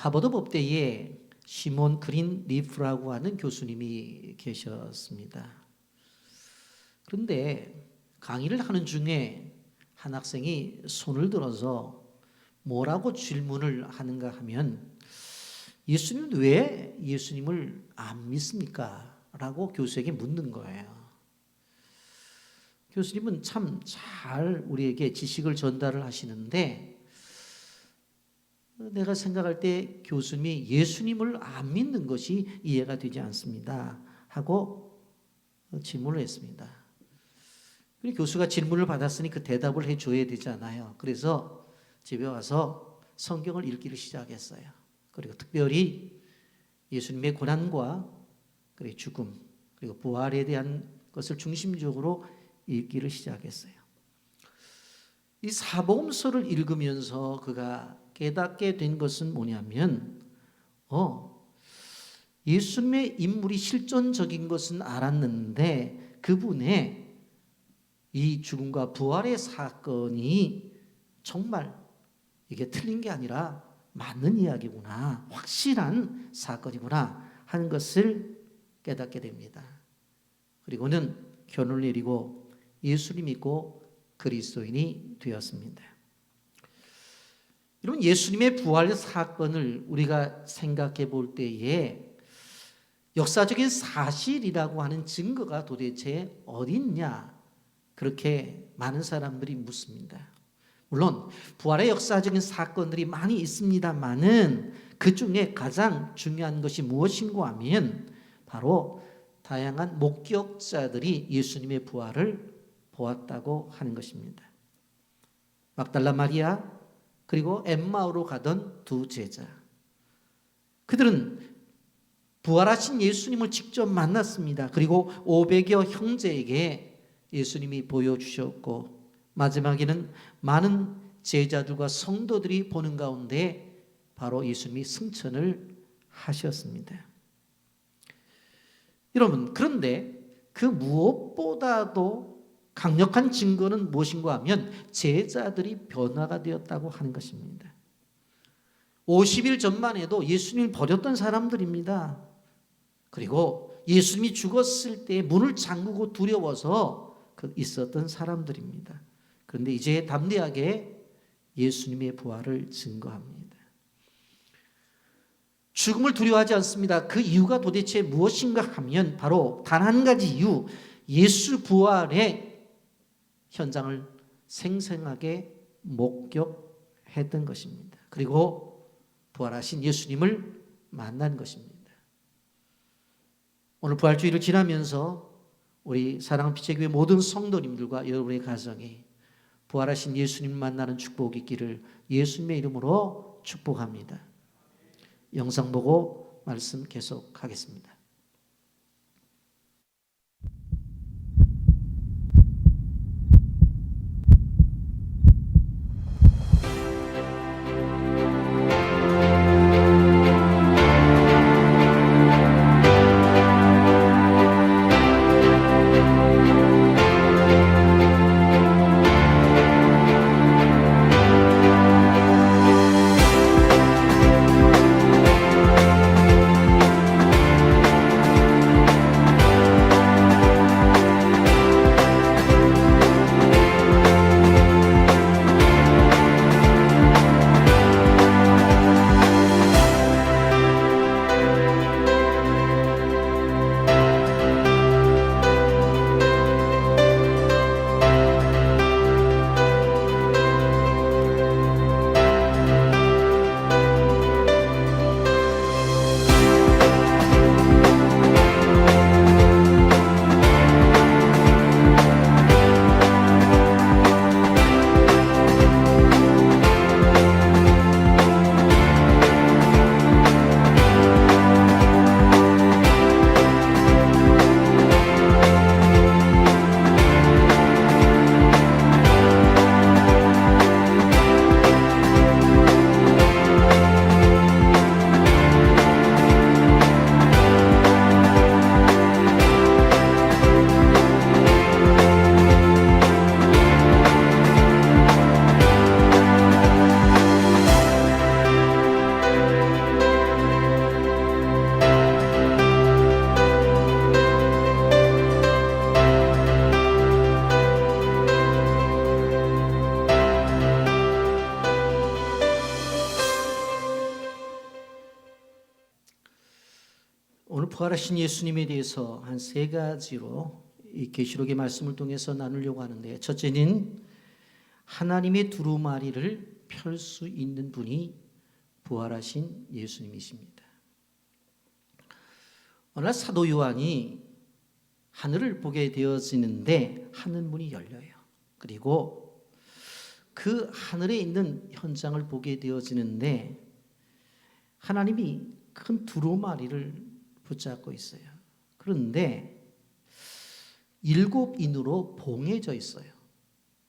하버드 법대에 시몬 그린 리프라고 하는 교수님이 계셨습니다. 그런데 강의를 하는 중에 한 학생이 손을 들어서 뭐라고 질문을 하는가 하면 예수님은 왜 예수님을 안 믿습니까? 라고 교수에게 묻는 거예요. 교수님은 참 잘 우리에게 지식을 전달을 하시는데 내가 생각할 때 교수님이 예수님을 안 믿는 것이 이해가 되지 않습니다 하고 질문을 했습니다. 그리고 교수가 질문을 받았으니 그 대답을 해줘야 되잖아요. 그래서 집에 와서 성경을 읽기를 시작했어요. 그리고 특별히 예수님의 고난과 그리고 죽음 그리고 부활에 대한 것을 중심적으로 읽기를 시작했어요. 이 사복음서를 읽으면서 그가 깨닫게 된 것은 뭐냐면 예수님의 인물이 실존적인 것은 알았는데 그분의 이 죽음과 부활의 사건이 정말 이게 틀린 게 아니라 맞는 이야기구나, 확실한 사건이구나 하는 것을 깨닫게 됩니다. 그리고는 결론을 내리고 예수를 믿고 그리스도인이 되었습니다. 여러분, 예수님의 부활 사건을 우리가 생각해 볼 때에 역사적인 사실이라고 하는 증거가 도대체 어디 있냐, 그렇게 많은 사람들이 묻습니다. 물론 부활의 역사적인 사건들이 많이 있습니다만은 그 중에 가장 중요한 것이 무엇인가 하면 바로 다양한 목격자들이 예수님의 부활을 보았다고 하는 것입니다. 막달라 마리아 그리고 엠마오로 가던 두 제자, 그들은 부활하신 예수님을 직접 만났습니다. 그리고 500여 형제에게 예수님이 보여주셨고 마지막에는 많은 제자들과 성도들이 보는 가운데 바로 예수님이 승천을 하셨습니다. 여러분, 그런데 그 무엇보다도 강력한 증거는 무엇인가 하면 제자들이 변화가 되었다고 하는 것입니다. 50일 전만 해도 예수님을 버렸던 사람들입니다. 그리고 예수님이 죽었을 때 문을 잠그고 두려워서 있었던 사람들입니다. 그런데 이제 담대하게 예수님의 부활을 증거합니다. 죽음을 두려워하지 않습니다. 그 이유가 도대체 무엇인가 하면 바로 단 한 가지 이유, 예수 부활의 현장을 생생하게 목격했던 것입니다. 그리고 부활하신 예수님을 만난 것입니다. 오늘 부활주일을 지나면서 우리 사랑하는 빛의 교회 모든 성도님들과 여러분의 가정에 부활하신 예수님을 만나는 축복이 있기를 예수님의 이름으로 축복합니다. 영상 보고 말씀 계속하겠습니다. 오늘 부활하신 예수님에 대해서 한 세 가지로 이 계시록의 말씀을 통해서 나누려고 하는데, 첫째는 하나님의 두루마리를 펼 수 있는 분이 부활하신 예수님이십니다. 어느 날 사도 요한이 하늘을 보게 되어지는데 하늘 문이 열려요. 그리고 그 하늘에 있는 현장을 보게 되어지는데 하나님이 큰 두루마리를 붙잡고 있어요. 그런데 7인으로 봉해져 있어요.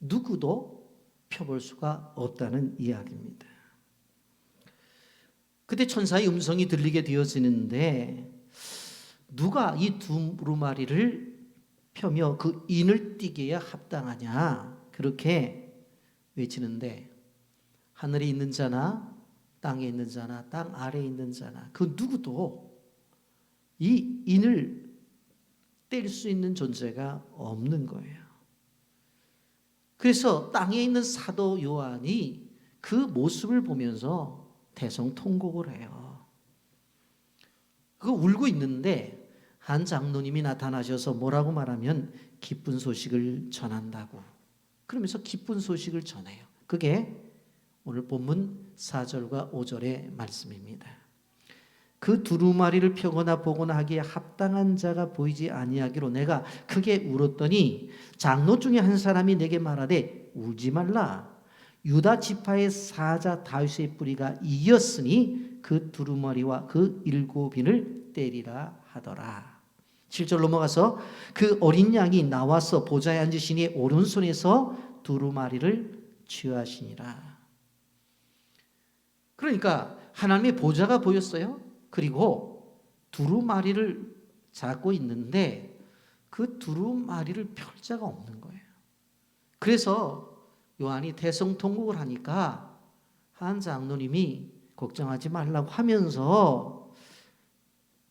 누구도 펴볼 수가 없다는 이야기입니다. 그때 천사의 음성이 들리게 되어지는데 누가 이 두루마리를 펴며 그 인을 띠게야 합당하냐, 그렇게 외치는데 하늘에 있는 자나 땅에 있는 자나 땅 아래에 있는 자나 그 누구도 이 인을 뗄 수 있는 존재가 없는 거예요. 그래서 땅에 있는 사도 요한이 그 모습을 보면서 대성통곡을 해요. 그거 울고 있는데 한 장로님이 나타나셔서 뭐라고 말하면 기쁜 소식을 전한다고, 그러면서 기쁜 소식을 전해요. 그게 오늘 본문 4절과 5절의 말씀입니다. 그 두루마리를 펴거나 보거나 하기에 합당한 자가 보이지 아니하기로 내가 크게 울었더니 장로 중에 한 사람이 내게 말하되 울지 말라. 유다 지파의 사자 다윗의 뿌리가 이겼으니 그 두루마리와 그 7인을 때리라 하더라. 7절 넘어가서 그 어린 양이 나와서 보좌에 앉으시니 오른손에서 두루마리를 취하시니라. 그러니까 하나님의 보좌가 보였어요. 그리고 두루마리를 잡고 있는데 그 두루마리를 펼 자가 없는 거예요. 그래서 요한이 대성통곡을 하니까 한 장로님이 걱정하지 말라고 하면서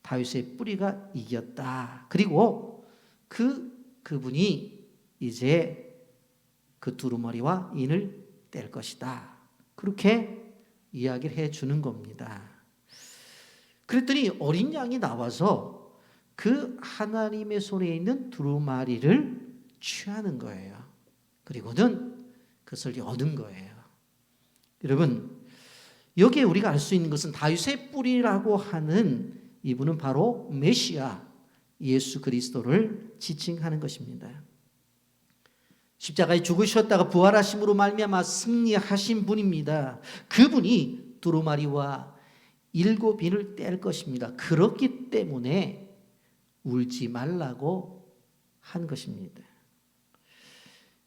다윗의 뿌리가 이겼다. 그리고 그분이 이제 그 두루마리와 인을 뗄 것이다. 그렇게 이야기를 해주는 겁니다. 그랬더니 어린 양이 나와서 그 하나님의 손에 있는 두루마리를 취하는 거예요. 그리고는 그것을 여는 거예요. 여러분, 여기에 우리가 알 수 있는 것은 다윗의 뿌리라고 하는 이분은 바로 메시아 예수 그리스도를 지칭하는 것입니다. 십자가에 죽으셨다가 부활하심으로 말미암아 승리하신 분입니다. 그분이 두루마리와 7인을 뗄 것입니다. 그렇기 때문에 울지 말라고 한 것입니다.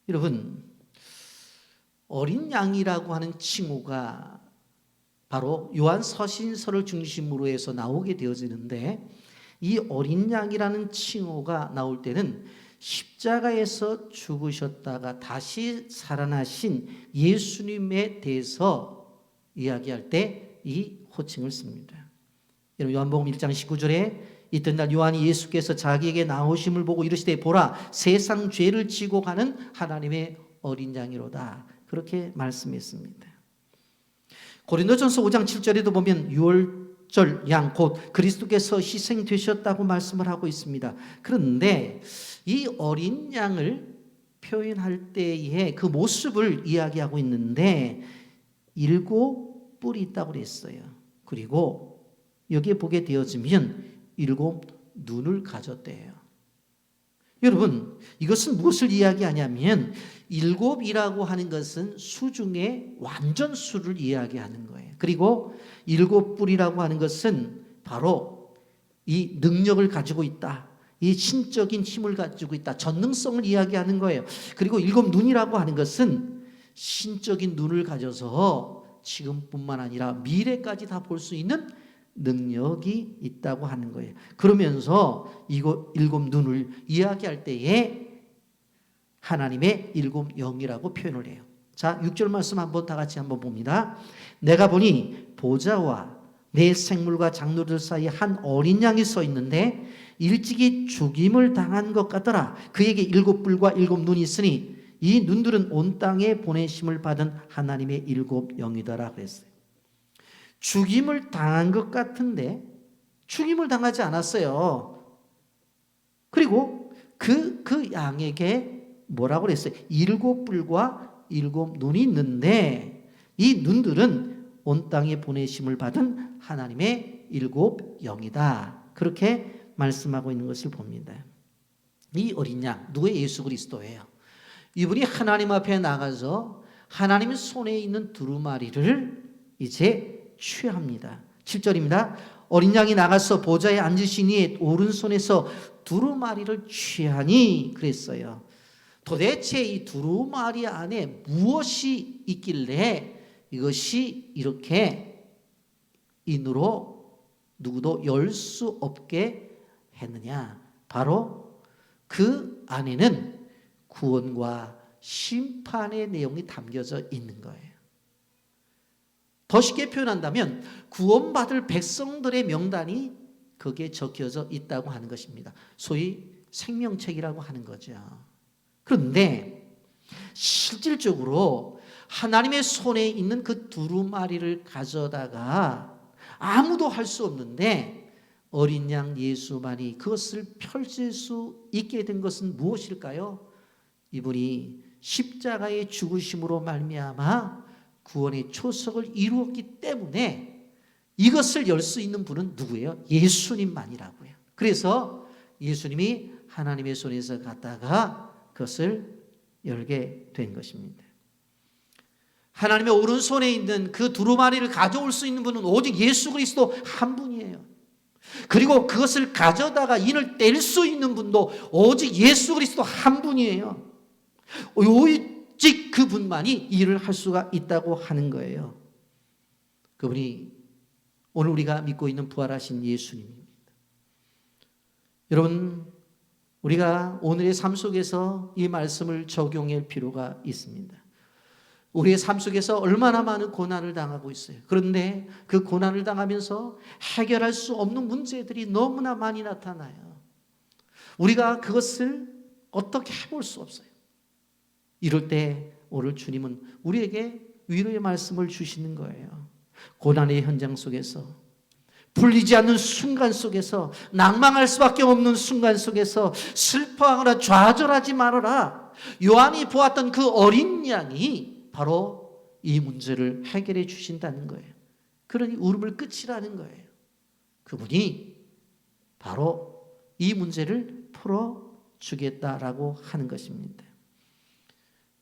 여러분, 어린 양이라고 하는 칭호가 바로 요한 서신서를 중심으로 해서 나오게 되어지는데, 이 어린 양이라는 칭호가 나올 때는 십자가에서 죽으셨다가 다시 살아나신 예수님에 대해서 이야기할 때 이 호칭을 씁니다. 여러분, 요한복음 1장 19절에 이튿날 요한이 예수께서 자기에게 나오심을 보고 이르시되 보라 세상 죄를 지고 가는 하나님의 어린 양이로다, 그렇게 말씀했습니다. 고린도전서 5장 7절에도 보면 유월절 양 곧 그리스도께서 희생되셨다고 말씀을 하고 있습니다. 그런데 이 어린 양을 표현할 때의 그 모습을 이야기하고 있는데 7 뿔이 있다고 그랬어요. 그리고 여기에 보게 되어지면 7 눈을 가졌대요. 여러분, 이것은 무엇을 이야기하냐면 7이라고 하는 것은 수 중에 완전수를 이야기하는 거예요. 그리고 7 뿔이라고 하는 것은 바로 이 능력을 가지고 있다, 이 신적인 힘을 가지고 있다, 전능성을 이야기하는 거예요. 그리고 7 눈이라고 하는 것은 신적인 눈을 가져서 지금뿐만 아니라 미래까지 다 볼 수 있는 능력이 있다고 하는 거예요. 그러면서 이거 7 눈을 이야기할 때에 하나님의 7 영이라고 표현을 해요. 자, 6절 말씀 한번 다 같이 한번 봅니다. 내가 보니 보좌와 내 생물과 장로들 사이에 한 어린 양이 서 있는데 일찍이 죽임을 당한 것 같더라. 그에게 7 뿔과 7 눈이 있으니 이 눈들은 온 땅에 보내심을 받은 하나님의 7 영이더라 그랬어요. 죽임을 당한 것 같은데 죽임을 당하지 않았어요. 그리고 그 양에게 뭐라고 그랬어요? 7뿔과 7눈이 있는데 이 눈들은 온 땅에 보내심을 받은 하나님의 7 영이다. 그렇게 말씀하고 있는 것을 봅니다. 이 어린 양, 누구의? 예수 그리스도예요. 이분이 하나님 앞에 나가서 하나님의 손에 있는 두루마리를 이제 취합니다. 7절입니다. 어린 양이 나가서 보좌에 앉으시니 오른손에서 두루마리를 취하니 그랬어요. 도대체 이 두루마리 안에 무엇이 있길래 이것이 이렇게 인으로 누구도 열 수 없게 했느냐? 바로 그 안에는 구원과 심판의 내용이 담겨져 있는 거예요. 더 쉽게 표현한다면 구원받을 백성들의 명단이 거기에 적혀져 있다고 하는 것입니다. 소위 생명책이라고 하는 거죠. 그런데 실질적으로 하나님의 손에 있는 그 두루마리를 가져다가 아무도 할 수 없는데 어린 양 예수만이 그것을 펼칠 수 있게 된 것은 무엇일까요? 이분이 십자가의 죽으심으로 말미암아 구원의 초석을 이루었기 때문에 이것을 열 수 있는 분은 누구예요? 예수님만이라고요. 그래서 예수님이 하나님의 손에서 갖다가 그것을 열게 된 것입니다. 하나님의 오른손에 있는 그 두루마리를 가져올 수 있는 분은 오직 예수 그리스도 한 분이에요. 그리고 그것을 가져다가 인을 뗄 수 있는 분도 오직 예수 그리스도 한 분이에요. 오직 그분만이 일을 할 수가 있다고 하는 거예요. 그분이 오늘 우리가 믿고 있는 부활하신 예수님입니다. 여러분, 우리가 오늘의 삶 속에서 이 말씀을 적용할 필요가 있습니다. 우리의 삶 속에서 얼마나 많은 고난을 당하고 있어요. 그런데 그 고난을 당하면서 해결할 수 없는 문제들이 너무나 많이 나타나요. 우리가 그것을 어떻게 해볼 수 없어요. 이럴 때 오늘 주님은 우리에게 위로의 말씀을 주시는 거예요. 고난의 현장 속에서, 풀리지 않는 순간 속에서, 낭망할 수밖에 없는 순간 속에서 슬퍼하거나 좌절하지 말아라. 요한이 보았던 그 어린 양이 바로 이 문제를 해결해 주신다는 거예요. 그러니 울음을 끝이라는 거예요. 그분이 바로 이 문제를 풀어주겠다라고 하는 것입니다.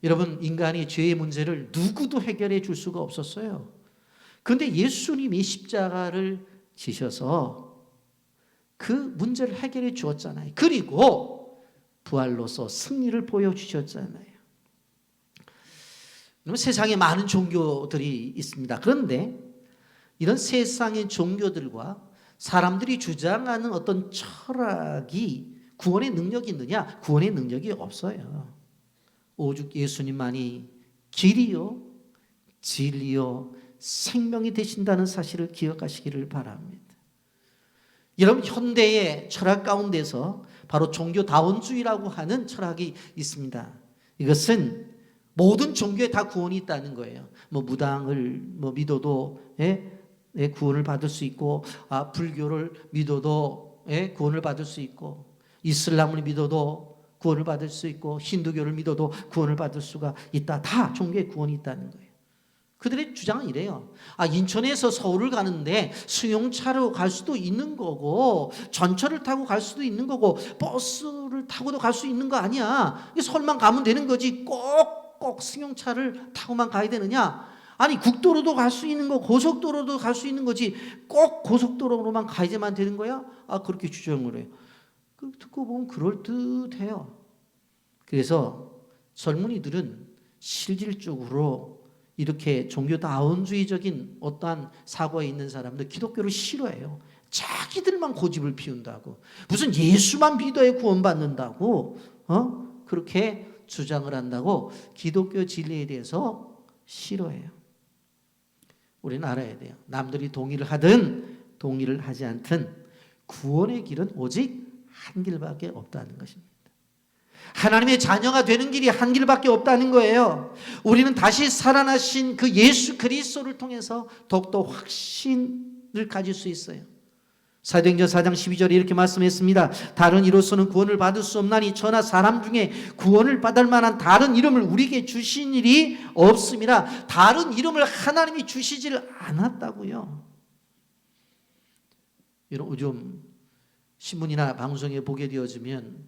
여러분, 인간이 죄의 문제를 누구도 해결해 줄 수가 없었어요. 그런데 예수님이 십자가를 지셔서 그 문제를 해결해 주었잖아요. 그리고 부활로서 승리를 보여주셨잖아요. 세상에 많은 종교들이 있습니다. 그런데 이런 세상의 종교들과 사람들이 주장하는 어떤 철학이 구원의 능력이 있느냐? 구원의 능력이 없어요. 오직 예수님만이 길이요, 진리요, 생명이 되신다는 사실을 기억하시기를 바랍니다. 여러분, 현대의 철학 가운데서 바로 종교다원주의라고 하는 철학이 있습니다. 이것은 모든 종교에 다 구원이 있다는 거예요. 무당을 믿어도 구원을 받을 수 있고, 불교를 믿어도 구원을 받을 수 있고, 이슬람을 믿어도 구원을 받을 수 있고, 힌두교를 믿어도 구원을 받을 수가 있다. 다 종교에 구원이 있다는 거예요. 그들의 주장은 이래요. 인천에서 서울을 가는데 승용차로 갈 수도 있는 거고, 전철을 타고 갈 수도 있는 거고, 버스를 타고도 갈 수 있는 거 아니야. 서울만 가면 되는 거지. 꼭 승용차를 타고만 가야 되느냐? 아니, 국도로도 갈 수 있는 거, 고속도로도 갈 수 있는 거지. 꼭 고속도로로만 가야지만 되는 거야? 그렇게 주장을 해요. 듣고 보면 그럴듯해요. 그래서 젊은이들은 실질적으로 이렇게 종교다원주의적인 어떠한 사고에 있는 사람들 기독교를 싫어해요. 자기들만 고집을 피운다고, 무슨 예수만 믿어야 구원받는다고 그렇게 주장을 한다고 기독교 진리에 대해서 싫어해요. 우리는 알아야 돼요. 남들이 동의를 하든 동의를 하지 않든 구원의 길은 오직 한 길밖에 없다는 것입니다. 하나님의 자녀가 되는 길이 한 길밖에 없다는 거예요. 우리는 다시 살아나신 그 예수 그리스도를 통해서 더욱더 확신을 가질 수 있어요. 사도행전 4장 12절에 이렇게 말씀했습니다. 다른 이로서는 구원을 받을 수 없나니 저나 사람 중에 구원을 받을 만한 다른 이름을 우리에게 주신 일이 없습니다. 다른 이름을 하나님이 주시지를 않았다고요. 요즘 신문이나 방송에 보게 되어지면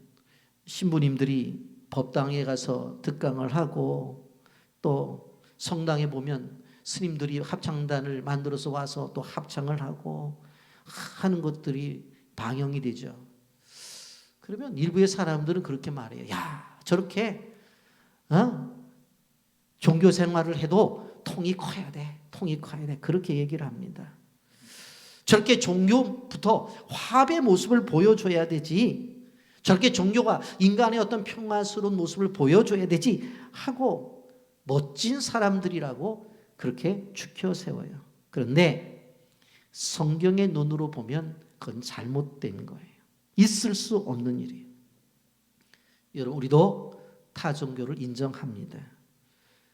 신부님들이 법당에 가서 득강을 하고 또 성당에 보면 스님들이 합창단을 만들어서 와서 또 합창을 하고 하는 것들이 방영이 되죠. 그러면 일부의 사람들은 그렇게 말해요. 야, 저렇게 종교 생활을 해도 통이 커야 돼. 통이 커야 돼. 그렇게 얘기를 합니다. 저렇게 종교부터 화합의 모습을 보여줘야 되지. 저렇게 종교가 인간의 어떤 평화스러운 모습을 보여줘야 되지 하고 멋진 사람들이라고 그렇게 추켜 세워요. 그런데 성경의 눈으로 보면 그건 잘못된 거예요. 있을 수 없는 일이에요. 여러분, 우리도 타 종교를 인정합니다.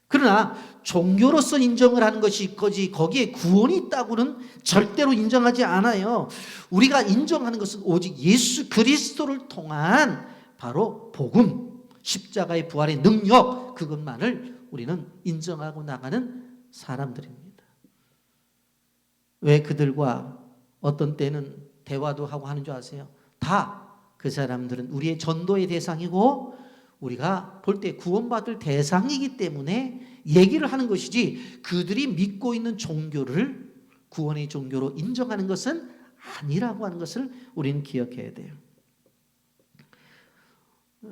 그러나 종교로서 인정을 하는 것이 거지 거기에 구원이 있다고는 절대로 인정하지 않아요. 우리가 인정하는 것은 오직 예수 그리스도를 통한 바로 복음, 십자가의 부활의 능력, 그것만을 우리는 인정하고 나가는 사람들입니다. 왜 그들과 어떤 때는 대화도 하고 하는 줄 아세요? 다 그 사람들은 우리의 전도의 대상이고 우리가 볼 때 구원받을 대상이기 때문에 얘기를 하는 것이지 그들이 믿고 있는 종교를 구원의 종교로 인정하는 것은 아니라고 하는 것을 우리는 기억해야 돼요.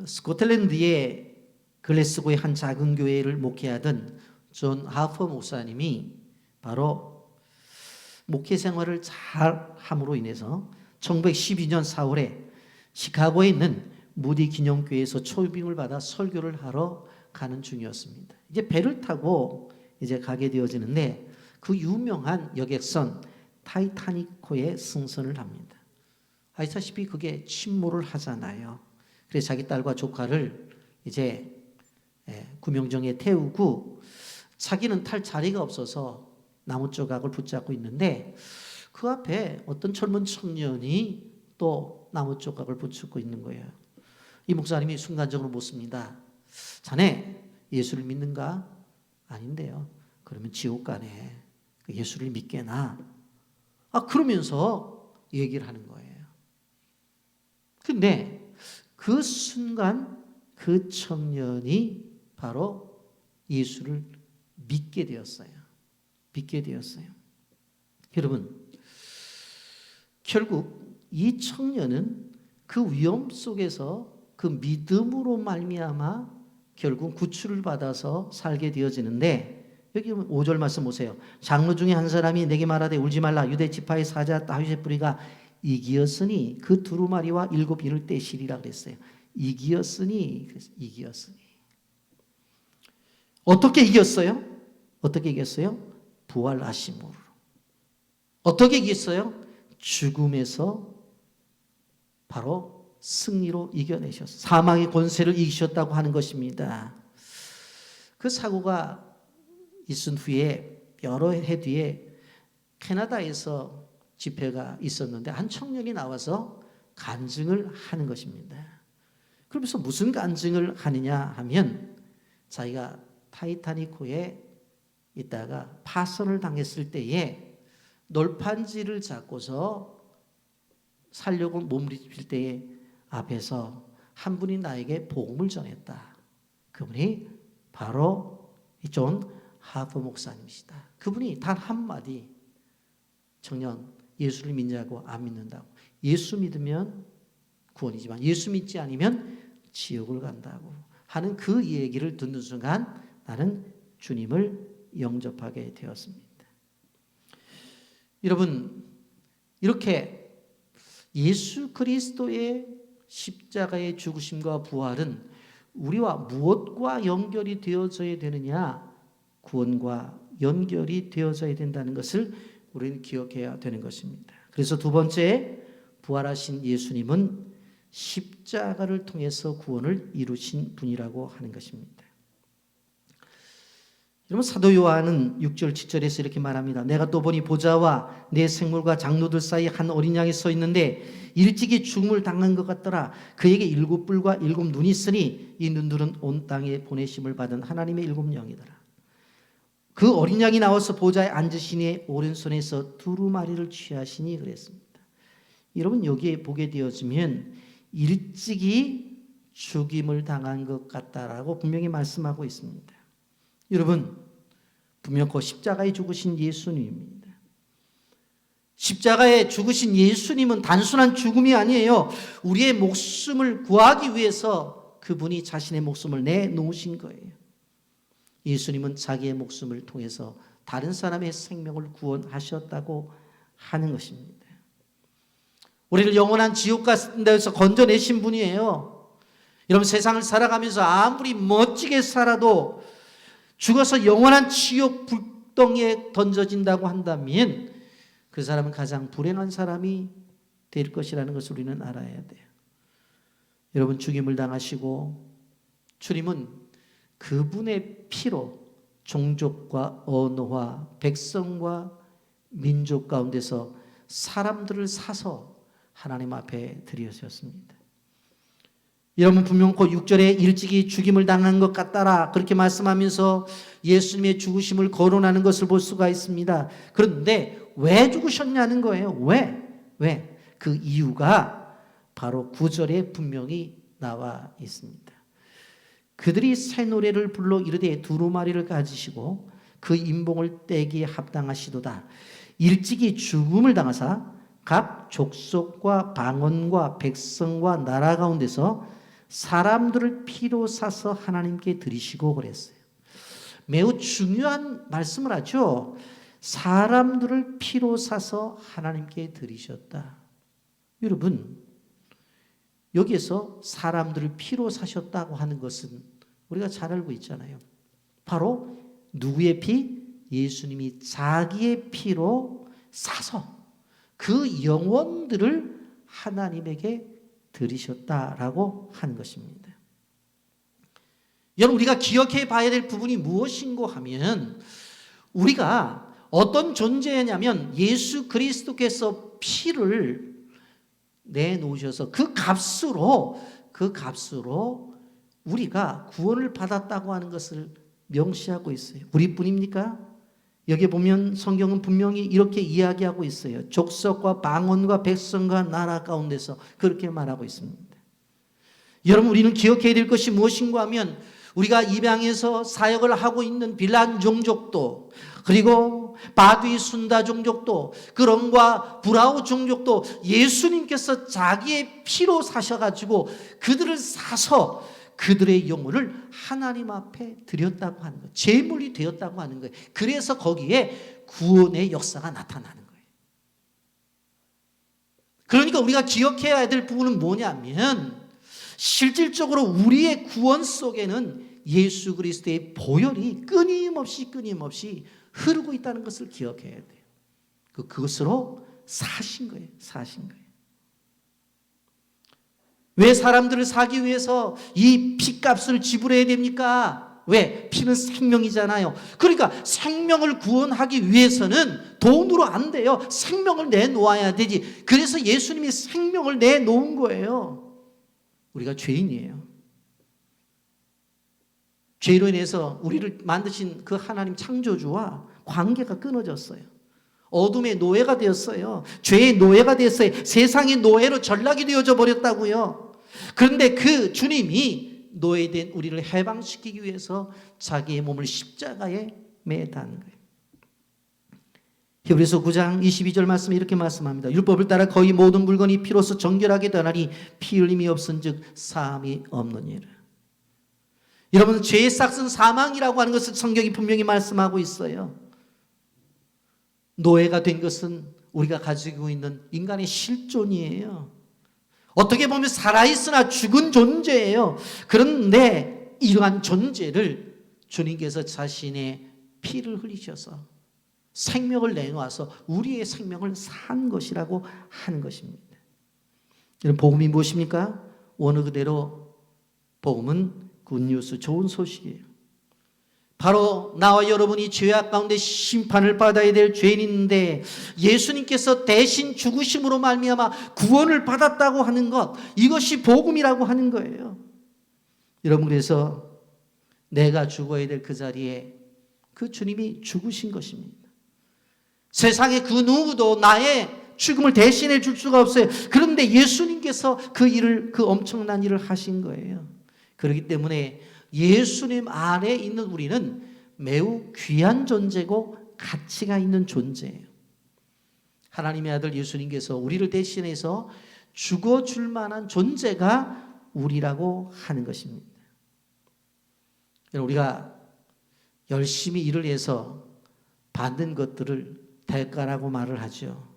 스코틀랜드의 글래스고의 한 작은 교회를 목회하던 존 하퍼 목사님이 바로 목회 생활을 잘 함으로 인해서 1912년 4월에 시카고에 있는 무디 기념교회에서 초빙을 받아 설교를 하러 가는 중이었습니다. 이제 배를 타고 이제 가게 되어지는데 그 유명한 여객선 타이타닉호에 승선을 합니다. 아시다시피 그게 침몰을 하잖아요. 그래서 자기 딸과 조카를 이제 구명정에 태우고 자기는 탈 자리가 없어서 나무 조각을 붙잡고 있는데 그 앞에 어떤 젊은 청년이 또 나무 조각을 붙잡고 있는 거예요. 이 목사님이 순간적으로 묻습니다. 자네 예수를 믿는가? 아닌데요. 그러면 지옥 가네. 예수를 믿게나? 그러면서 얘기를 하는 거예요. 근데 그 순간 그 청년이 바로 예수를 믿게 되었어요. 믿게 되었어요. 여러분, 결국 이 청년은 그 위험 속에서 그 믿음으로 말미암아 결국 구출을 받아서 살게 되어지는데 여기 5절 말씀 보세요. 장로 중에 한 사람이 내게 말하되 울지 말라. 유대 지파의 사자 다윗의 뿌리가 이기었으니 그 두루마리와 7 인을 떼시리라 그랬어요. 이기었으니 어떻게 이겼어요? 어떻게 이겼어요? 부활하심으로. 어떻게 이겼어요? 죽음에서 바로 승리로 이겨내셨어요. 사망의 권세를 이기셨다고 하는 것입니다. 그 사고가 있은 후에 여러 해 뒤에 캐나다에서 집회가 있었는데 한 청년이 나와서 간증을 하는 것입니다. 그러면서 무슨 간증을 하느냐 하면 자기가 타이타닉호에 있다가 파손을 당했을 때에 널판지를 잡고서 살려고 몸부림칠 때에 앞에서 한 분이 나에게 복음을 전했다. 그분이 바로 존 하퍼 목사님이시다. 그분이 단 한마디 청년 예수를 믿냐고 안 믿는다고. 예수 믿으면 구원이지만 예수 믿지 않으면 지옥을 간다고 하는 그 얘기를 듣는 순간 나는 주님을 영접하게 되었습니다. 여러분, 이렇게 예수 그리스도의 십자가의 죽으심과 부활은 우리와 무엇과 연결이 되어져야 되느냐? 구원과 연결이 되어져야 된다는 것을 우리는 기억해야 되는 것입니다. 그래서 두 번째, 부활하신 예수님은 십자가를 통해서 구원을 이루신 분이라고 하는 것입니다. 여러분 사도 요한은 6절 7절에서 이렇게 말합니다. 내가 또 보니 보좌와 내 생물과 장로들 사이에 한 어린 양이 서 있는데 일찍이 죽음을 당한 것 같더라. 그에게 7뿔과 7눈이 있으니 이 눈들은 온 땅에 보내심을 받은 하나님의 7영이더라. 그 어린 양이 나와서 보좌에 앉으시니 오른손에서 두루마리를 취하시니 그랬습니다. 여러분 여기에 보게 되어지면 일찍이 죽임을 당한 것 같다라고 분명히 말씀하고 있습니다. 여러분 분명히 십자가에 죽으신 예수님입니다. 십자가에 죽으신 예수님은 단순한 죽음이 아니에요. 우리의 목숨을 구하기 위해서 그분이 자신의 목숨을 내놓으신 거예요. 예수님은 자기의 목숨을 통해서 다른 사람의 생명을 구원하셨다고 하는 것입니다. 우리를 영원한 지옥 같은 데서 건져내신 분이에요. 여러분 세상을 살아가면서 아무리 멋지게 살아도 죽어서 영원한 지옥 불덩이에 던져진다고 한다면 그 사람은 가장 불행한 사람이 될 것이라는 것을 우리는 알아야 돼요. 여러분 죽임을 당하시고 주님은 그분의 피로 종족과 언어와 백성과 민족 가운데서 사람들을 사서 하나님 앞에 드리셨습니다. 여러분 분명 그 6절에 일찍이 죽임을 당한 것 같다라 그렇게 말씀하면서 예수님의 죽으심을 거론하는 것을 볼 수가 있습니다. 그런데 왜 죽으셨냐는 거예요. 왜? 그 이유가 바로 9절에 분명히 나와 있습니다. 그들이 새 노래를 불러 이르되 두루마리를 가지시고 그 인봉을 떼기에 합당하시도다. 일찍이 죽음을 당하사 각 족속과 방언과 백성과 나라 가운데서 사람들을 피로 사서 하나님께 드리시고 그랬어요. 매우 중요한 말씀을 하죠. 사람들을 피로 사서 하나님께 드리셨다. 여러분 여기에서 사람들을 피로 사셨다고 하는 것은 우리가 잘 알고 있잖아요. 바로 누구의 피? 예수님이 자기의 피로 사서 그 영혼들을 하나님에게 드리셨다라고 하는 것입니다. 여러분 우리가 기억해 봐야 될 부분이 무엇인고 하면 우리가 어떤 존재냐면 예수 그리스도께서 피를 내놓으셔서 그 값으로 우리가 구원을 받았다고 하는 것을 명시하고 있어요. 우리뿐입니까? 여기 보면 성경은 분명히 이렇게 이야기하고 있어요. 족속과 방언과 백성과 나라 가운데서 그렇게 말하고 있습니다. 여러분 우리는 기억해야 될 것이 무엇인가 하면 우리가 입양에서 사역을 하고 있는 빌란 종족도 그리고 바두이 순다 종족도 그런과 브라우 종족도 예수님께서 자기의 피로 사셔가지고 그들을 사서 그들의 영혼을 하나님 앞에 드렸다고 하는 거예요. 제물이 되었다고 하는 거예요. 그래서 거기에 구원의 역사가 나타나는 거예요. 그러니까 우리가 기억해야 될 부분은 뭐냐면 실질적으로 우리의 구원 속에는 예수 그리스도의 보혈이 끊임없이 흐르고 있다는 것을 기억해야 돼요. 그것으로 사신 거예요. 왜 사람들을 사기 위해서 이 피값을 지불해야 됩니까? 왜? 피는 생명이잖아요. 그러니까 생명을 구원하기 위해서는 돈으로 안 돼요. 생명을 내놓아야 되지. 그래서 예수님이 생명을 내놓은 거예요. 우리가 죄인이에요. 죄로 인해서 우리를 만드신 그 하나님 창조주와 관계가 끊어졌어요. 어둠의 노예가 되었어요. 죄의 노예가 되었어요. 세상의 노예로 전락이 되어져 버렸다고요. 그런데 그 주님이 노예된 우리를 해방시키기 위해서 자기의 몸을 십자가에 매단 거예요. 히브리서 9장 22절 말씀에 이렇게 말씀합니다. 율법을 따라 거의 모든 물건이 피로서 정결하게 되나니 피 흘림이 없은즉 사함이 없느니라. 여러분 죄의 싹은 사망이라고 하는 것을 성경이 분명히 말씀하고 있어요. 노예가 된 것은 우리가 가지고 있는 인간의 실존이에요. 어떻게 보면 살아있으나 죽은 존재예요. 그런데 이러한 존재를 주님께서 자신의 피를 흘리셔서 생명을 내놓아서 우리의 생명을 산 것이라고 하는 것입니다. 여러분 복음이 무엇입니까? 원어 그대로 복음은 굿뉴스, 좋은 소식이에요. 바로 나와 여러분이 죄악 가운데 심판을 받아야 될 죄인인데 예수님께서 대신 죽으심으로 말미암아 구원을 받았다고 하는 것, 이것이 복음이라고 하는 거예요. 여러분, 그래서 내가 죽어야 될 그 자리에 그 주님이 죽으신 것입니다. 세상에 그 누구도 나의 죽음을 대신해 줄 수가 없어요. 그런데 예수님께서 그 엄청난 일을 하신 거예요. 그렇기 때문에 예수님 안에 있는 우리는 매우 귀한 존재고 가치가 있는 존재예요. 하나님의 아들 예수님께서 우리를 대신해서 죽어줄 만한 존재가 우리라고 하는 것입니다. 우리가 열심히 일을 해서 받는 것들을 대가라고 말을 하죠.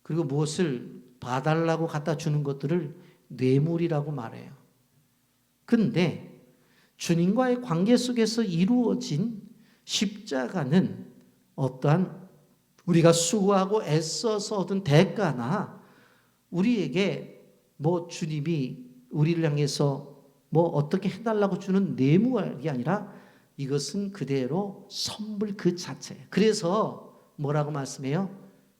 그리고 무엇을 봐달라고 갖다 주는 것들을 뇌물이라고 말해요. 그런데 주님과의 관계 속에서 이루어진 십자가는 어떠한 우리가 수고하고 애써서 얻은 대가나 우리에게 주님이 우리를 향해서 어떻게 해달라고 주는 뇌물이 아니라 이것은 그대로 선물 그 자체예요. 그래서 뭐라고 말씀해요?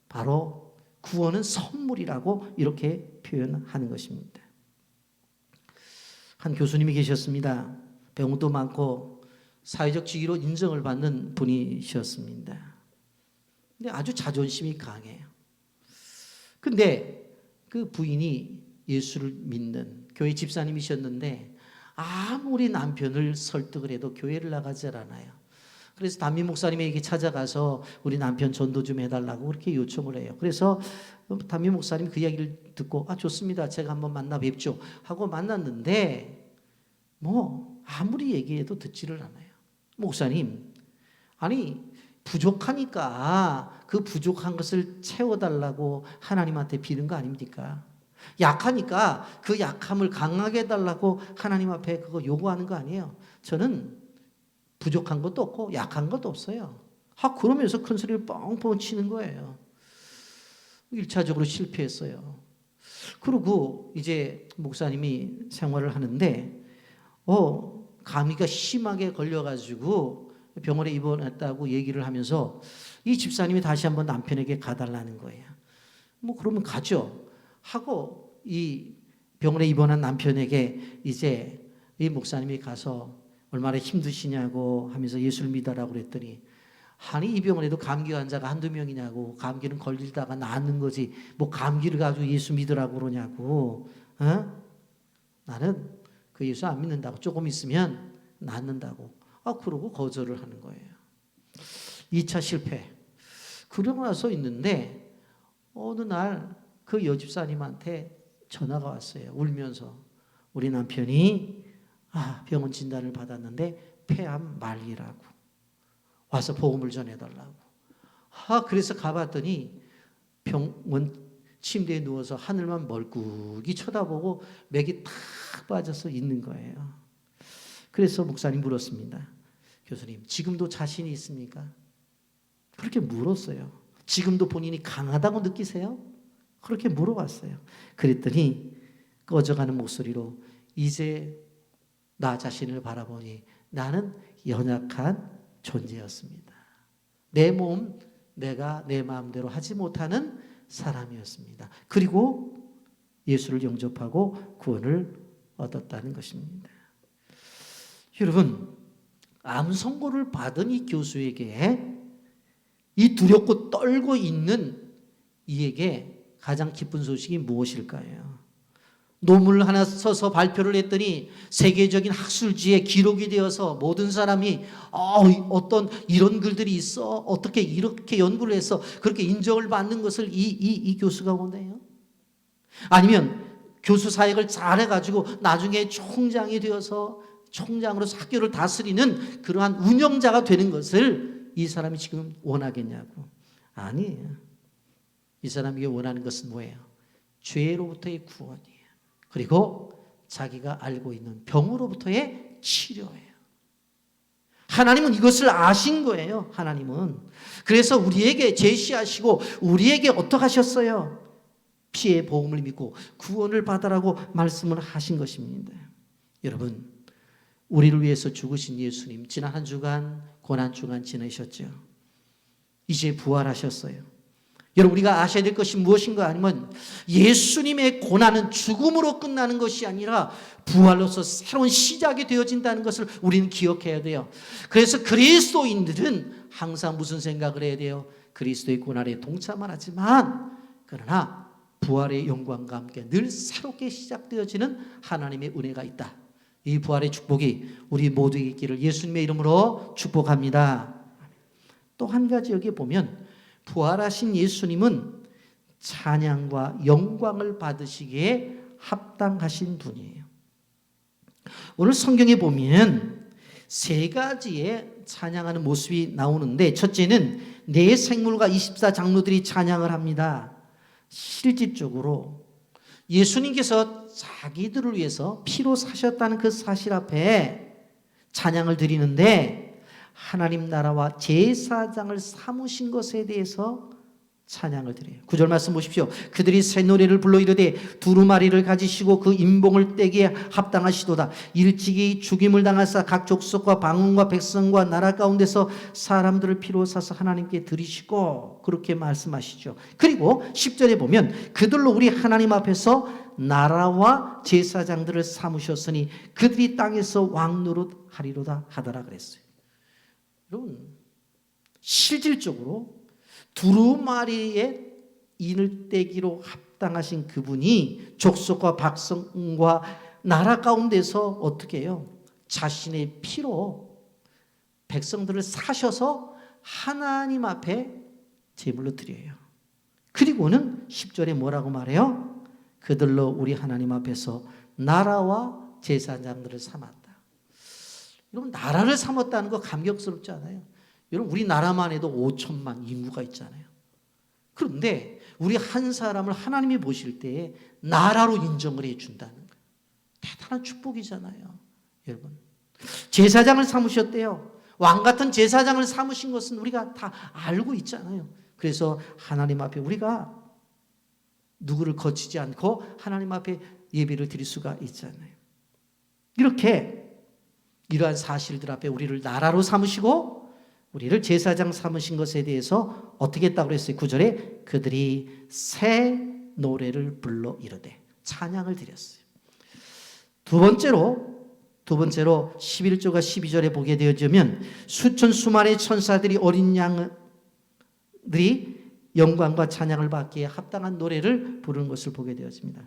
바로 구원은 선물이라고 이렇게 표현하는 것입니다. 한 교수님이 계셨습니다. 병도 많고 사회적 지위로 인정을 받는 분이셨습니다. 근데 아주 자존심이 강해요. 근데 그 부인이 예수를 믿는 교회 집사님이셨는데 아무리 남편을 설득을 해도 교회를 나가지 않아요. 그래서 담임 목사님에게 찾아가서 우리 남편 전도 좀 해달라고 그렇게 요청을 해요. 그래서 담임 목사님이 그 이야기를 듣고 좋습니다. 제가 한번 만나 뵙죠 하고 만났는데 아무리 얘기해도 듣지를 않아요. 목사님, 아니 부족하니까 그 부족한 것을 채워달라고 하나님한테 비는 거 아닙니까? 약하니까 그 약함을 강하게 해달라고 하나님 앞에 그거 요구하는 거 아니에요. 저는 부족한 것도 없고 약한 것도 없어요. 그러면서 큰 소리를 뻥뻥 치는 거예요. 1차적으로 실패했어요. 그리고 이제 목사님이 생활을 하는데 감기가 심하게 걸려가지고 병원에 입원했다고 얘기를 하면서 이 집사님이 다시 한번 남편에게 가달라는 거예요. 그러면 가죠 하고 이 병원에 입원한 남편에게 이제 이 목사님이 가서 얼마나 힘드시냐고 하면서 예수를 믿어라고 그랬더니 아니 이 병원에도 감기 환자가 한두 명이냐고, 감기는 걸리다가 낫는 거지 감기를 가지고 예수 믿으라고 그러냐고. 나는 그 예수 안 믿는다고, 조금 있으면 낫는다고. 그러고 거절을 하는 거예요. 2차 실패. 그러고 나서 있는데 어느 날 그 여집사님한테 전화가 왔어요. 울면서 우리 남편이 병원 진단을 받았는데 폐암 말기라고, 와서 복음을 전해달라고. 그래서 가봤더니 병원 침대에 누워서 하늘만 멀꾹이 쳐다보고 맥이 탁 빠져서 있는 거예요. 그래서 목사님 물었습니다. 교수님, 지금도 자신이 있습니까? 그렇게 물었어요. 지금도 본인이 강하다고 느끼세요? 그렇게 물어봤어요. 그랬더니 꺼져가는 목소리로 이제 나 자신을 바라보니 나는 연약한 존재였습니다. 내 몸, 내가 내 마음대로 하지 못하는 사람이었습니다. 그리고 예수를 영접하고 구원을 얻었다는 것입니다. 여러분, 암 선고를 받은 이 교수에게, 이 두렵고 떨고 있는 이에게 가장 기쁜 소식이 무엇일까요? 논문을 하나 써서 발표를 했더니 세계적인 학술지에 기록이 되어서 모든 사람이 어떤 이런 글들이 있어, 어떻게 이렇게 연구를 해서 그렇게 인정을 받는 것을 이 교수가 보네요. 아니면 교수 사역을 잘해가지고 나중에 총장이 되어서 총장으로 학교를 다스리는 그러한 운영자가 되는 것을 이 사람이 지금 원하겠냐고. 아니에요. 이 사람이 원하는 것은 뭐예요? 죄로부터의 구원이에요. 그리고 자기가 알고 있는 병으로부터의 치료예요. 하나님은 이것을 아신 거예요. 하나님은. 그래서 우리에게 제시하시고 우리에게 어떻게 하셨어요? 피의 보험을 믿고 구원을 받으라고 말씀을 하신 것입니다. 여러분, 우리를 위해서 죽으신 예수님, 지난 한 주간 고난 주간 지내셨죠. 이제 부활하셨어요. 여러분, 우리가 아셔야 될 것이 무엇인가 하면 예수님의 고난은 죽음으로 끝나는 것이 아니라 부활로서 새로운 시작이 되어진다는 것을 우리는 기억해야 돼요. 그래서 그리스도인들은 항상 무슨 생각을 해야 돼요? 그리스도의 고난에 동참을 하지만 그러나 부활의 영광과 함께 늘 새롭게 시작되어지는 하나님의 은혜가 있다. 이 부활의 축복이 우리 모두에게 있기를 예수님의 이름으로 축복합니다. 또 한 가지 여기에 보면 부활하신 예수님은 찬양과 영광을 받으시기에 합당하신 분이에요. 오늘 성경에 보면 세 가지의 찬양하는 모습이 나오는데, 첫째는 네 생물과 24장로들이 찬양을 합니다. 실질적으로 예수님께서 자기들을 위해서 피로 사셨다는 그 사실 앞에 찬양을 드리는데, 하나님 나라와 제사장을 삼으신 것에 대해서 찬양을 드려요. 9절 말씀 보십시오. 그들이 새 노래를 불러 이르되 두루마리를 가지시고 그 임봉을 떼기에 합당하시도다. 일찍이 죽임을 당하사 각 족속과 방언과 백성과 나라 가운데서 사람들을 피로 사서 하나님께 드리시고, 그렇게 말씀하시죠. 그리고 10절에 보면 그들로 우리 하나님 앞에서 나라와 제사장들을 삼으셨으니 그들이 땅에서 왕 노릇하리로다 하더라 그랬어요. 여러분, 실질적으로 두루마리의 인을 떼기로 합당하신 그분이 족속과 백성과 나라 가운데서 어떻게 해요? 자신의 피로 백성들을 사셔서 하나님 앞에 제물로 드려요. 그리고는 10절에 뭐라고 말해요? 그들로 우리 하나님 앞에서 나라와 제사장들을 삼았다. 여러분, 나라를 삼았다는 거 감격스럽지 않아요? 여러분, 우리나라만 해도 5천만 인구가 있잖아요. 그런데 우리 한 사람을 하나님이 보실 때에 나라로 인정을 해준다는 거예요. 대단한 축복이잖아요. 여러분, 제사장을 삼으셨대요. 왕 같은 제사장을 삼으신 것은 우리가 다 알고 있잖아요. 그래서 하나님 앞에 우리가 누구를 거치지 않고 하나님 앞에 예배를 드릴 수가 있잖아요. 이렇게 이러한 사실들 앞에 우리를 나라로 삼으시고 우리를 제사장 삼으신 것에 대해서 어떻게 했다고 그랬어요? 9절에 그들이 새 노래를 불러 이르되 찬양을 드렸어요. 두 번째로 11절과 12절에 보게 되어지면 수천 수만의 천사들이 어린 양들이 영광과 찬양을 받기에 합당한 노래를 부르는 것을 보게 되었습니다.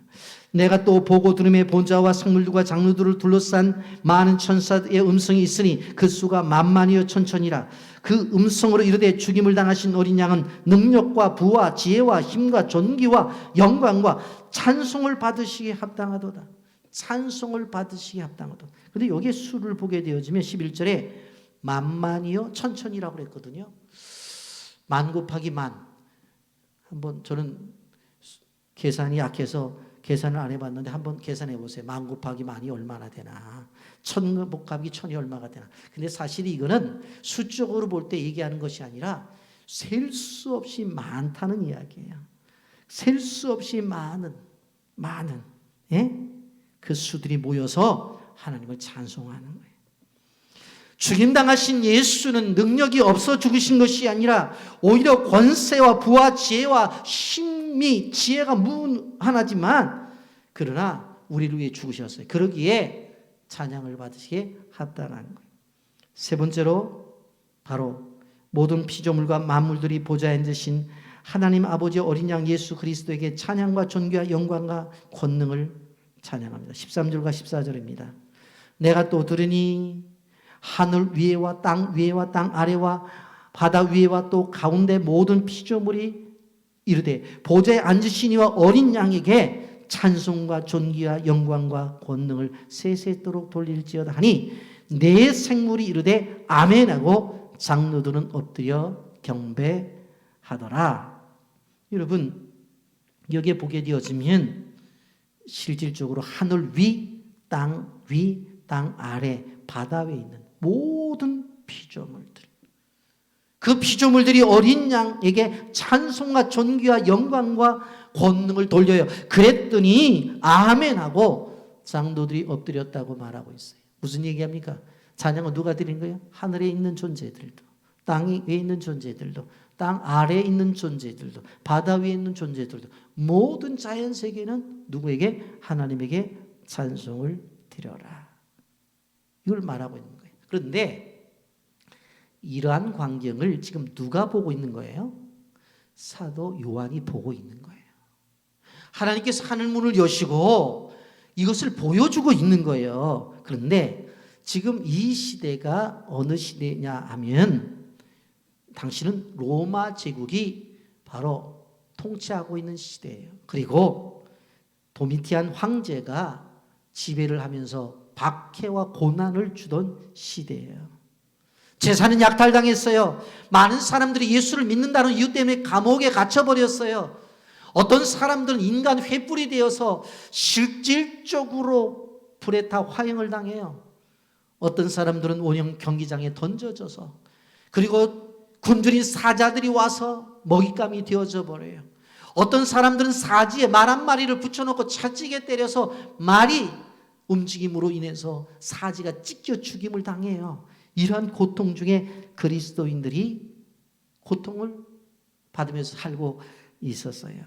내가 또 보고 들음에 본자와 성물들과 장로들을 둘러싼 많은 천사의 음성이 있으니 그 수가 만만이요 천천이라. 그 음성으로 이르되 죽임을 당하신 어린 양은 능력과 부와 지혜와 힘과 존귀와 영광과 찬송을 받으시기에 합당하도다. 찬송을 받으시기에 합당하도다. 그런데 여기에 수를 보게 되어지면 11절에 만만이요 천천이라고 그랬거든요. 만 곱하기 만. 한번 저는 계산이 약해서 계산을 안 해봤는데 한번 계산해 보세요. 만 곱하기 만이 얼마나 되나. 천 곱하기 천이 얼마가 되나. 근데 사실 이거는 수적으로 볼 때 얘기하는 것이 아니라 셀 수 없이 많다는 이야기예요. 셀 수 없이 많은 그 수들이 모여서 하나님을 찬송하는 거예요. 죽임당하신 예수는 능력이 없어 죽으신 것이 아니라 오히려 권세와 부와 지혜와 힘이 지혜가 무한하지만 그러나 우리를 위해 죽으셨어요. 그러기에 찬양을 받으시기에 합당한 거예요. 세 번째로 바로 모든 피조물과 만물들이 보좌에 앉으신 하나님 아버지 어린 양 예수 그리스도에게 찬양과 존귀와 영광과 권능을 찬양합니다. 13절과 14절입니다. 내가 또 들으니 하늘 위에와 땅 위에와 땅 아래와 바다 위에와 또 가운데 모든 피조물이 이르되 보좌에 앉으신 이와 어린 양에게 찬송과 존귀와 영광과 권능을 세세토록 돌릴지어다 하니 네 생물이 이르되 아멘하고 장로들은 엎드려 경배하더라. 여러분, 여기에 보게 되어지면 실질적으로 하늘 위, 땅 아래, 바다 위에 있는 모든 피조물들, 그 피조물들이 어린 양에게 찬송과 존귀와 영광과 권능을 돌려요. 그랬더니 아멘하고 장로들이 엎드렸다고 말하고 있어요. 무슨 얘기합니까? 찬양은 누가 드리는 거예요? 하늘에 있는 존재들도, 땅 위에 있는 존재들도, 땅 아래에 있는 존재들도, 바다 위에 있는 존재들도, 모든 자연 세계는 누구에게? 하나님에게 찬송을 드려라. 이걸 말하고 있는 거예요. 그런데 이러한 광경을 지금 누가 보고 있는 거예요? 사도 요한이 보고 있는 거예요. 하나님께서 하늘문을 여시고 이것을 보여주고 있는 거예요. 그런데 지금 이 시대가 어느 시대냐 하면 당신은 로마 제국이 바로 통치하고 있는 시대예요. 그리고 도미티안 황제가 지배를 하면서 박해와 고난을 주던 시대예요. 제사는 약탈당했어요. 많은 사람들이 예수를 믿는다는 이유 때문에 감옥에 갇혀버렸어요. 어떤 사람들은 인간 횃불이 되어서 실질적으로 불에 타 화형을 당해요. 어떤 사람들은 원형 경기장에 던져져서, 그리고 굶주린 사자들이 와서 먹잇감이 되어져 버려요. 어떤 사람들은 사지에 말 한 마리를 붙여놓고 차지게 때려서 말이 움직임으로 인해서 사지가 찢겨 죽임을 당해요. 이러한 고통 중에 그리스도인들이 고통을 받으면서 살고 있었어요.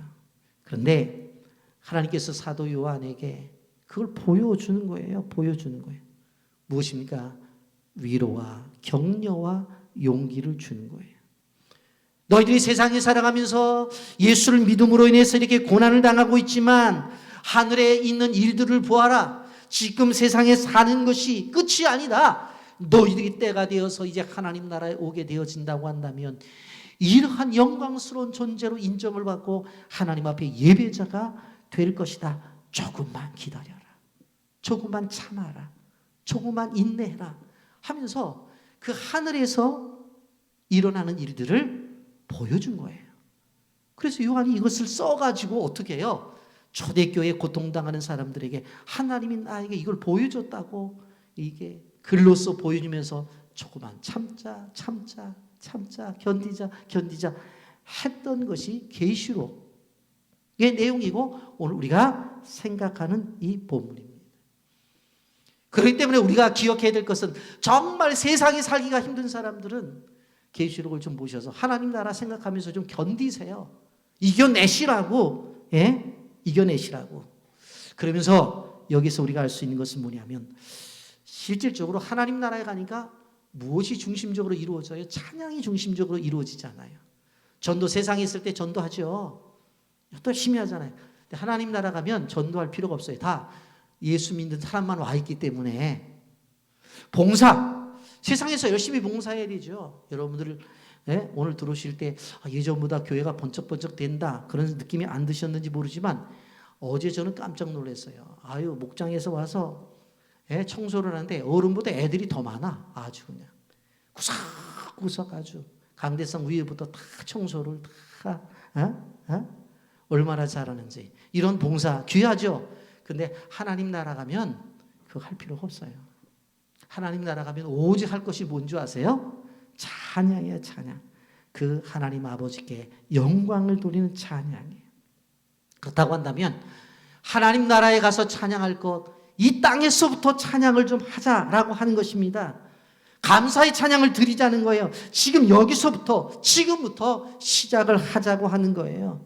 그런데 하나님께서 사도 요한에게 그걸 보여주는 거예요. 보여주는 거예요. 무엇입니까? 위로와 격려와 용기를 주는 거예요. 너희들이 세상에 살아가면서 예수를 믿음으로 인해서 이렇게 고난을 당하고 있지만 하늘에 있는 일들을 보아라. 지금 세상에 사는 것이 끝이 아니다. 너희들이 때가 되어서 이제 하나님 나라에 오게 되어진다고 한다면 이러한 영광스러운 존재로 인정을 받고 하나님 앞에 예배자가 될 것이다. 조금만 기다려라. 조금만 참아라. 조금만 인내해라 하면서 그 하늘에서 일어나는 일들을 보여준 거예요. 그래서 요한이 이것을 써가지고 어떻게 해요? 초대교회에 고통당하는 사람들에게 하나님이 나에게 이걸 보여줬다고 이게 글로써 보여주면서 조금만 참자, 견디자 했던 것이 계시록의 내용이고 오늘 우리가 생각하는 이 본문입니다. 그렇기 때문에 우리가 기억해야 될 것은 정말 세상에 살기가 힘든 사람들은 계시록을 좀 보셔서 하나님 나라 생각하면서 좀 견디세요. 이겨내시라고. 예? 이겨내시라고. 그러면서 여기서 우리가 알 수 있는 것은 뭐냐면 실질적으로 하나님 나라에 가니까 무엇이 중심적으로 이루어져요? 찬양이 중심적으로 이루어지잖아요. 전도 세상에 있을 때 전도하죠. 또 열심히 하잖아요. 근데 하나님 나라 가면 전도할 필요가 없어요. 다 예수 믿는 사람만 와 있기 때문에. 봉사, 세상에서 열심히 봉사해야 되죠. 여러분들 오늘 들어오실 때 예전보다 교회가 번쩍번쩍 된다 그런 느낌이 안 드셨는지 모르지만 어제 저는 깜짝 놀랐어요. 아유, 목장에서 와서 청소를 하는데 어른보다 애들이 더 많아. 아주 그냥 구석구석 아주 강대상 위에부터 다 청소를 다 얼마나 잘하는지. 이런 봉사 귀하죠. 근데 하나님 나라 가면 그거 할 필요가 없어요. 하나님 나라 가면 오직 할 것이 뭔지 아세요? 찬양이에요. 찬양. 그 하나님 아버지께 영광을 돌리는 찬양이에요. 그렇다고 한다면 하나님 나라에 가서 찬양할 것, 이 땅에서부터 찬양을 좀 하자라고 하는 것입니다. 감사의 찬양을 드리자는 거예요. 지금 여기서부터, 지금부터 시작을 하자고 하는 거예요.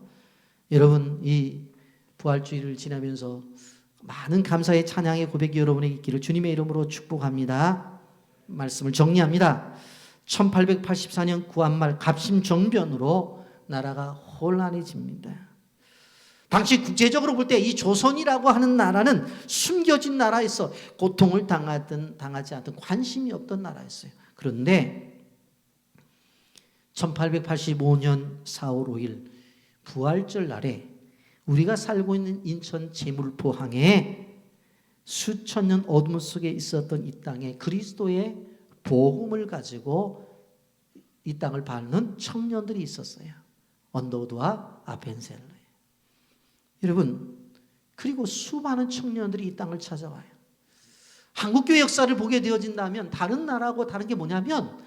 여러분, 이 부활주의를 지나면서 많은 감사의 찬양의 고백이 여러분에게 있기를 주님의 이름으로 축복합니다. 말씀을 정리합니다. 1884년 구한말 갑심정변으로 나라가 혼란해집니다. 당시 국제적으로 볼 때 이 조선이라고 하는 나라는 숨겨진 나라였어. 고통을 당하든 당하지 않든 관심이 없던 나라였어요. 그런데 1885년 4월 5일 부활절 날에 우리가 살고 있는 인천 제물포항에 수천 년 어둠 속에 있었던 이 땅에 그리스도의 복음을 가지고 이 땅을 밟는 청년들이 있었어요. 언더우드와 아펜셀러에. 여러분, 그리고 수많은 청년들이 이 땅을 찾아와요. 한국교회 역사를 보게 되어진다면 다른 나라하고 다른 게 뭐냐면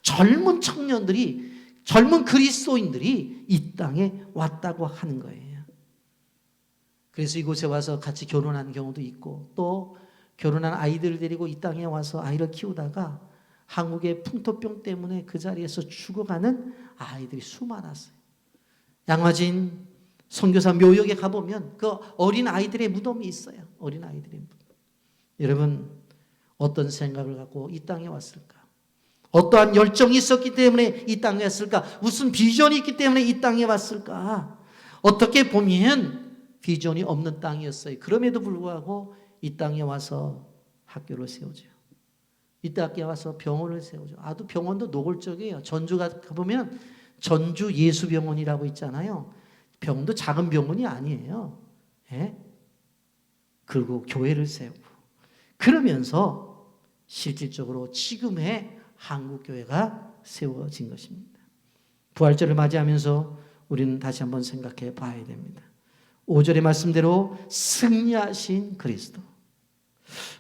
젊은 청년들이, 젊은 그리스도인들이 이 땅에 왔다고 하는 거예요. 그래서 이곳에 와서 같이 결혼한 경우도 있고 또 결혼한 아이들을 데리고 이 땅에 와서 아이를 키우다가 한국의 풍토병 때문에 그 자리에서 죽어가는 아이들이 수많았어요. 양화진 선교사 묘역에 가보면 그 어린 아이들의 무덤이 있어요. 어린 아이들의 무덤. 여러분, 어떤 생각을 갖고 이 땅에 왔을까? 어떠한 열정이 있었기 때문에 이 땅에 왔을까? 무슨 비전이 있기 때문에 이 땅에 왔을까? 어떻게 보면 비전이 없는 땅이었어요. 그럼에도 불구하고 이 땅에 와서 학교를 세우죠. 이 땅에 와서 병원을 세우죠. 아주 병원도 노골적이에요. 전주 가보면 전주 예수병원이라고 있잖아요. 병원도 작은 병원이 아니에요. 예? 그리고 교회를 세우고 그러면서 실질적으로 지금의 한국교회가 세워진 것입니다. 부활절을 맞이하면서 우리는 다시 한번 생각해 봐야 됩니다. 5절의 말씀대로 승리하신 그리스도,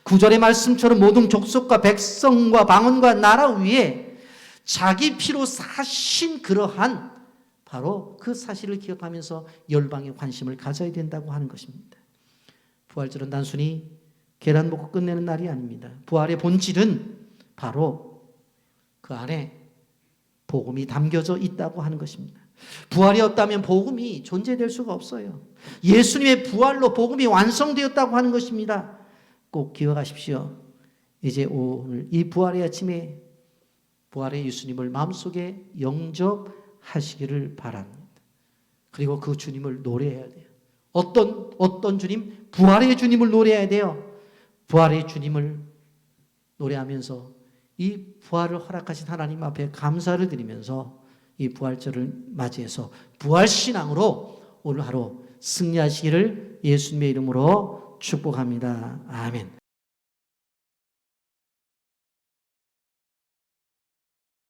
9절의 말씀처럼 모든 족속과 백성과 방언과 나라 위에 자기 피로 사신 그러한 바로 그 사실을 기억하면서 열방에 관심을 가져야 된다고 하는 것입니다. 부활절은 단순히 계란 먹고 끝내는 날이 아닙니다. 부활의 본질은 바로 그 안에 복음이 담겨져 있다고 하는 것입니다. 부활이 없다면 복음이 존재될 수가 없어요. 예수님의 부활로 복음이 완성되었다고 하는 것입니다. 꼭 기억하십시오. 이제 오늘 이 부활의 아침에 부활의 예수님을 마음속에 영접하시기를 바랍니다. 그리고 그 주님을 노래해야 돼요. 어떤 주님? 부활의 주님을 노래해야 돼요. 부활의 주님을 노래하면서 이 부활을 허락하신 하나님 앞에 감사를 드리면서 이 부활절을 맞이해서 부활신앙으로 오늘 하루 승리하시기를 예수님의 이름으로 축복합니다. 아멘.